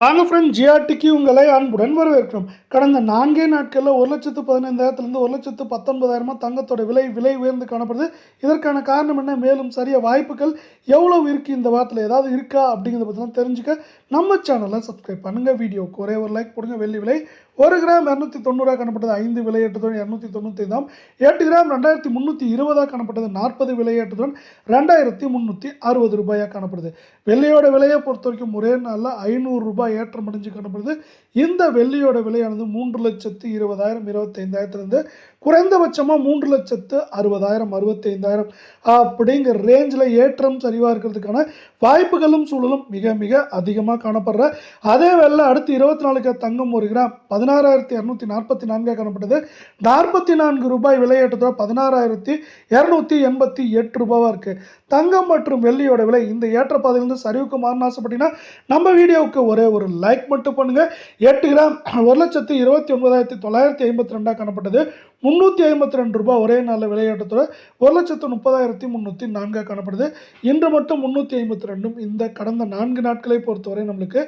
வாங்க ஃப்ரெண்ட், ஜிஆர்டிக்கு உங்களை அன்புடன் வரவேற்கிறோம். கடந்த 4 நாட்களில் 1,15,000 1,19,000 தங்கத்தோட விலை உயர்ந்து காணப்படுது. இதற்கான காரணம் என்ன, மேலும் சரிய வாய்ப்புகள் எவ்வளவு இருக்குது, இந்த வாரத்தில் ஏதாவது இருக்கா அப்படிங்கிறத பற்றிலாம் தெரிஞ்சுக்க நம்ம சேனலை சப்ஸ்கிரைப் பண்ணுங்கள். வீடியோக்கு ஒரே ஒரு லைக் போடுங்க. வெள்ளி விலை 1 கிராம் 290 காணப்பட்டது. 5 விலையேற்றத்துடன் 295. 8 கிராம் 2,320 காணப்பட்டது. 40 விலையேற்றத்துடன் 2,360 ரூபாயாக காணப்படுது. வெள்ளியோட விலையை பொறுத்த வரைக்கும் ஒரே நாளில் 500 ரூபாய் ஏற்றம் அடைஞ்சு காணப்படுது. இந்த வெள்ளியோட விலையானது 3,20,000 25,000 குறைந்தபட்சமாக 3,60,000 65,000 அப்படிங்கிற ரேஞ்சில் ஏற்றம் சரிவாக இருக்கிறதுக்கான வாய்ப்புகளும் சூழலும் மிக மிக அதிகமாக காணப்படுற. அதே வேளை அடுத்து 24 தங்கம் 1 கிராம் 16,244 காணப்பட்டது. 44 ரூபாய் விலையேற்றத்தோட 16,288 ரூபாவாக இருக்குது. தங்கம் மற்றும் வெள்ளியோட விலை இந்த ஏற்ற பாதையிலிருந்து சரிவுக்கு மாறணும் ஆசைப்பட்டீங்கன்னா நம்ம வீடியோவுக்கு ஒரே ஒரு லைக் மட்டும் பண்ணுங்கள். 8 கிராம் 1,29,952 காணப்பட்டது. 352 ரூபாய் ஒரே நாளில் விலையேற்றத்தோட 1,30,304 காணப்படுது. இன்று மட்டும் 352. இந்த கடந்த 4 நாட்களை பொறுத்தவரை நம்மளுக்கு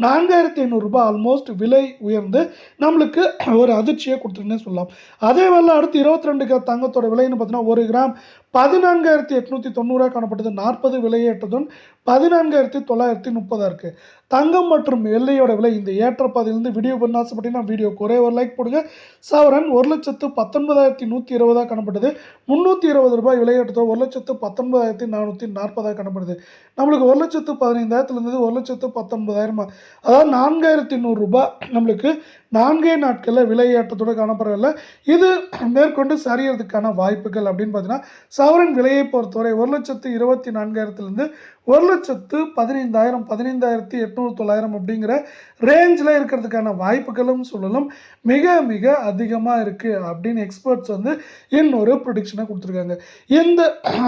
4,500 ரூபாய் ஆல்மோஸ்ட் விலை உயர்ந்து நம்மளுக்கு ஒரு அதிர்ச்சியை கொடுத்துருன்னே சொல்லலாம். அதே வேளை அடுத்து 22 தங்கத்தோட விலைன்னு பார்த்தீங்கன்னா 1 கிராம் 14,890 காணப்பட்டது. 40 விலையேற்றத்துடன் 14,930 இருக்குது. தங்கம் மற்றும் வெள்ளியோட விலை இந்த ஏற்றப்பாதையிலிருந்து வீடியோ பண்ண ஆசைப்பட்டீங்கன்னா வீடியோக்கு ஒரே ஒரு லைக் போடுங்க. சவரன் 1,19,120 காணப்பட்டது. 320 ரூபாய் விலையேற்றத்தோட 1,19,440 காணப்படுது. நம்மளுக்கு 1,15,000 இருந்தது 1,19,000, அதாவது 4,100 ரூபாய் நம்மளுக்கு 4 நாட்களில் விலையேற்றத்தோடு காணப்படவில்லை. இது மேற்கொண்டு சரியறதுக்கான வாய்ப்புகள் அப்படின்னு பார்த்தீங்கன்னா சவரன் விலையை பொறுத்தவரை 1,24,000 1,15,000 15,800 அப்படிங்கிற ரேஞ்சில் இருக்கிறதுக்கான வாய்ப்புகளும் சூழலும் மிக மிக அதிகமாக இருக்குது அப்படின்னு எக்ஸ்பர்ட்ஸ் இன்னொரு ப்ரொடிக்ஷனை கொடுத்துருக்காங்க. இந்த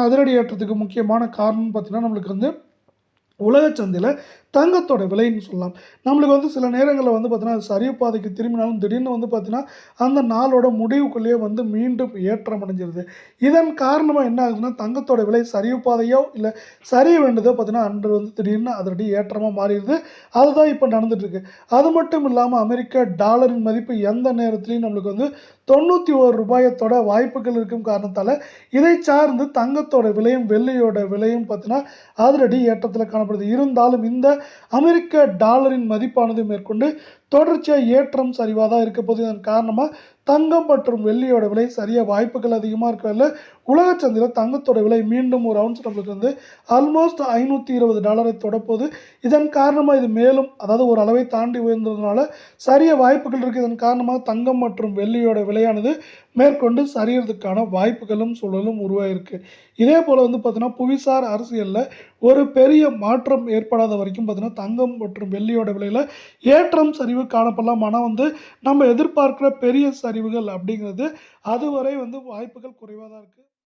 அதிரடி ஏற்றத்துக்கு முக்கியமான காரணம் பார்த்தீங்கன்னா நம்மளுக்கு உலக சந்தையில் தங்கத்தோட விலைன்னு சொல்லலாம். நம்மளுக்கு சில நேரங்களில் பார்த்தீங்கன்னா சரிவு பாதைக்கு திரும்பினாலும் திடீர்னு பார்த்தீங்கன்னா அந்த நாளோட முடிவுக்குள்ளேயே மீண்டும் ஏற்றம் அடைஞ்சிருது. இதன் காரணமாக என்ன ஆகுதுன்னா தங்கத்தோட விலை சரிவு பாதையோ இல்லை சரிய வேண்டியதோ பார்த்தீங்கன்னா அன்று திடீர்னு அதோடைய ஏற்றமாக மாறிடுது. அதுதான் இப்போ நடந்துட்டுருக்கு. அது மட்டும் இல்லாமல் அமெரிக்க டாலரின் மதிப்பு எந்த நேரத்துலையும் நம்மளுக்கு 91 ரூபாயத்தோட வாய்ப்புகள் இருக்கும் காரணத்தால் இதை சார்ந்து தங்கத்தோட விலையும் வெள்ளியோட விலையும் பார்த்தீங்கன்னா அதிரடி ஏற்றத்தில் காணப்படுது. இருந்தாலும் இந்த அமெரிக்க டாலரின் மதிப்பானது மேற்கொண்டு தொடர்ச்சியாக ஏற்றம் சரிவாக தான் இருக்க போது. இதன் காரணமாக தங்கம் மற்றும் வெள்ளியோட விலை சரியாக வாய்ப்புகள் அதிகமாக இருக்கவில்லை. உலக சந்தையில் தங்கத்தோட விலை மீண்டும் ஒரு அவுன்ஸ் நம்மளுக்கு ஆல்மோஸ்ட் $520 தொடப்போது. இதன் காரணமாக இது மேலும் அதாவது ஒரு அளவை தாண்டி உயர்ந்ததுனால சரிய வாய்ப்புகள் இருக்குது. இதன் காரணமாக தங்கம் மற்றும் வெள்ளியோட விலையானது மேற்கொண்டு சரியறதுக்கான வாய்ப்புகளும் சூழலும் உருவாயிருக்கு. இதே போல் பார்த்தீங்கன்னா புவிசார் அரசியலில் ஒரு பெரிய மாற்றம் ஏற்படாத வரைக்கும் பார்த்தீங்கன்னா தங்கம் மற்றும் வெள்ளியோட விலையில் ஏற்றம் சரிவு காணப்படலாம். ஆனால் நம்ம எதிர்பார்க்குற பெரிய சரிவுகள் அப்படிங்கிறது அதுவரை வாய்ப்புகள் குறைவாக தான் இருக்குது.